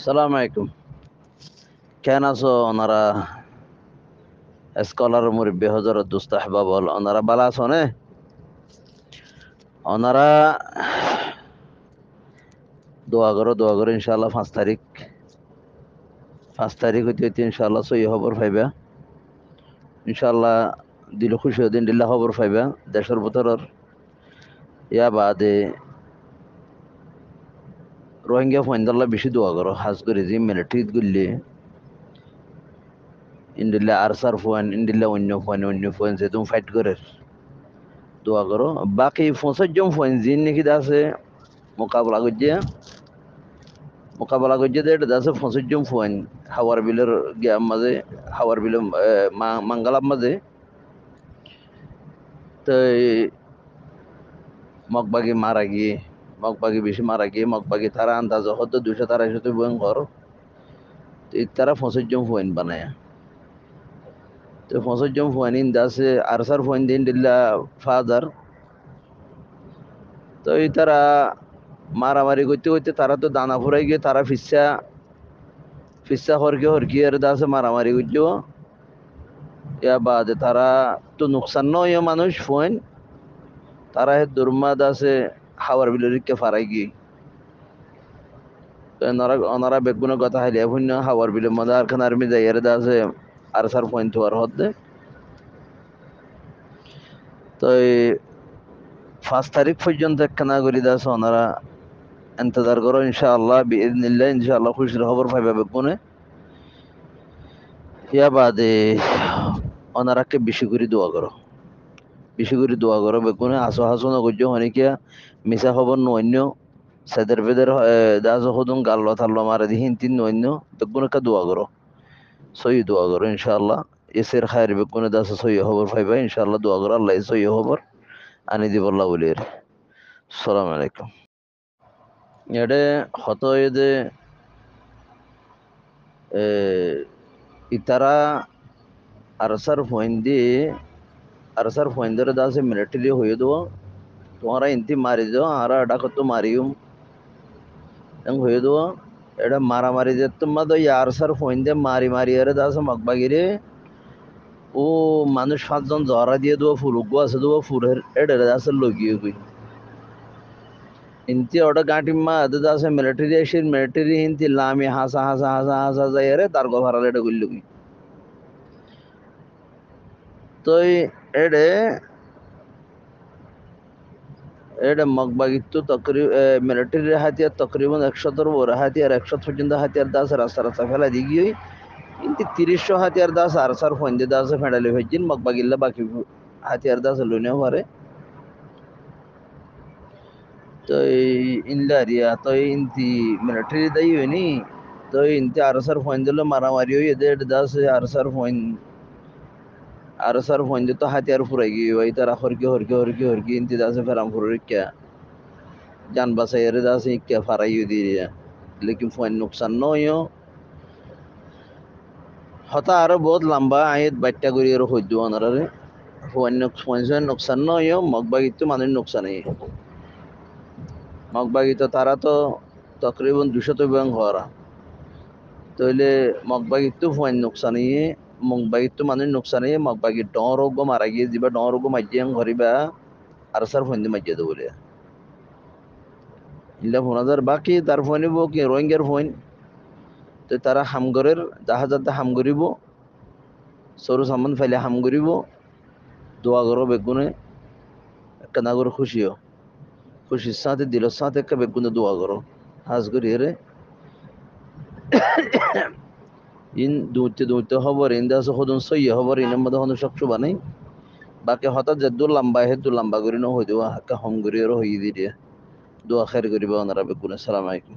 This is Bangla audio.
সালাম আলাইকুম। কেন আছো ওনারা? স্কলার মুরব্বী হজরত দুস্ত আহবাবল ওনারা বালা আছো নে? ওনারা দোয়া করো ইনশাআল্লাহ 5 তারিখ হইতে হইতে ইনশাআল্লাহ সহি খবর পাইবা। ইনশাআল্লাহ দিল খুশি দিন দিল্লা খবর পাইবা দেশের ভিতরের ইয়া বাদে রোহিঙ্গা ফাইন্দাল্লাহ বেশি দোয়া করো। হাজ করে যে মিলিটারিত গুললে ইন্ডিল্লা আরসার ফুয়ান ইন্ডিল্লা অন্য ফুয়ান যে তুমি ফাইট করে দোয়া করো। বাকি ৫০ ফুয়ান জিন নাকি আছে মোকাবলা করছে এটা আছে ৫০ ফুয়ান হাওয়ার বিলের গিয়ার মাঝে হাওয়ার বিলের মাঙ্গালার মাঝে তো মগবাগি বেশি মারা গিয়ে মগবাগি তারা আন্দাজ হতো ২০০-২৫০ ভয়ঙ্কর তারা ৫০ ফুয়ান বানায়। তো ৫০ ফুয়ান ইন্দা আছে আরসার ফুয়ান দিন দিল্লা ফাদার তো তারা মারামারি করতে করতে তারা তো দানা ফুরাই গিয়ে তারা ফিসা হরকি আর দাসে মারামারি করছো ইয়া বাদে তারা তো নুকসান নয় মানুষ ফোন তারা হে দুর্মাদ আছে হাওয়ার বিলরিকে ফারাই গিয়ে ওনারা বেগুনো কথা হাইলে শূন্য হাওয়ার বিলের মধ্যে আর খান আর্মি যাই এর দাসে আর সার পয়েন্ট হওয়ার হতে তো এই 5 তারিখ পর্যন্ত একখানা করি দাস ওনারা ইন্তজার করো ইনশাআল্লাহ বিইذنিল্লাহ ইনশাআল্লাহ খুশির খবর পাইবা বেগুনে ইয়া বাদে ওনারাকে বেশি করে দোয়া করো বেগুনে হাসো না করছো অনেকিয়া মিশা খবর নন্য সেদের বেদের দাস হদুন গাল্লো থাল্লো মারে দিহিন তিন নন্য বেগুনকে দোয়া করো সহি দোয়া করো ইনশাআল্লাহ এসের খায়ের বেগুনে দাস সহি খবর পাইবা ইনশাআল্লাহ দোয়া করো আল্লাহ সহি খবর আনি দিবল্লাহ বলির। সালাম আলাইকুম। এডে হত এদে ইতারা আরসার ফয়েন্দের দাসে মিলিটারি হয়ে দেবো তোমারা ইন্তি মারি যাও আর ডাকত তো মারিও হয়ে দেবো এটা মারামারি যে তোমার তো আরসার ফয়েন্দে মারি আরে দাসে মগবাগিরে ও মানুষ 5 জন জরা দিয়ে দেবো ফুরুগো আছে দেবো ফুরের এটা দাসে লগিয়ে গই ইন্তি ওটা গাঁটি মা আদে দাসে মিলিটারি ইন্তি লামি হাসা যাই আরে তার গভারালে এটা গুলি গই তো এডে এটা মগবাগিত্তু মিলিটারি হাতিয়ার তকরিবন 100-এর ওর হাতিয়ার 100 পর্যন্ত হাতিয়ার দাস রাস্তা ফেলা দিয়ে গিয়ে কিন্তু ৩০০ হাতিয়ার দাস আরসার ফন্দে দাসে ফেডালি হয়েছেন মগবাগিল্লা বাকি হাতিয়ার দাস লুনেও পারে তো ইনলারিয়া তো ইনতি মিলিটারি দায়ী হয়নি তো ইনতি আরসার ফন্দে মারামারি হয়ে এদের দাস আরসার ফন্দে তো হাতিয়ার ফুরাই গিয়ে ওই তারা হরকি ইনতি দাসে ফেরাম ফুরিকা जान बसायर दासे क्या फराई दिया लेकिन फोन नुकसान न हो हता आरो बहुत लंबा आयत बाट्टा करी और हो दो अनरे फोन से नुकसान न हो मगबागी तो माने नुकसान है मगबागी तो तारा तो तकरीबन 200 तो बैंक हो रहा तो ले मगबागी तो फोन नुकसान है मगबागी तो माने नुकसान है मगबागी डोर को मारा गया जीबा डोर को मज्जियां घरिबा अरसर फोन दे मज्जिया दो बोले ইল্লা ১৫,০০০ বাকি তার ফোন নিব কি রোহিঙ্গার ফোন তো তারা হামগরের জাহাজাতে হাম করিব সরু সামান ফাইলে হাম করিব দোয়া করো বেগুনে একটা নাগর খুশির সাথে দিলের সাথে একটা বেগুনে দোয়া করো হাজ করি রে ইন দুইতে খবর ইন দাস হদন সই খবর ইনের মধ্যে হদন শক্ত বানাই বাকি হঠাৎ যে দু লম্বা করি ন হই দেওয়া হাক্কা হম করি আর হই দিয়ে দোয়া খের করিবা ওনারা বেগুনে। সালাম আলাইকুম।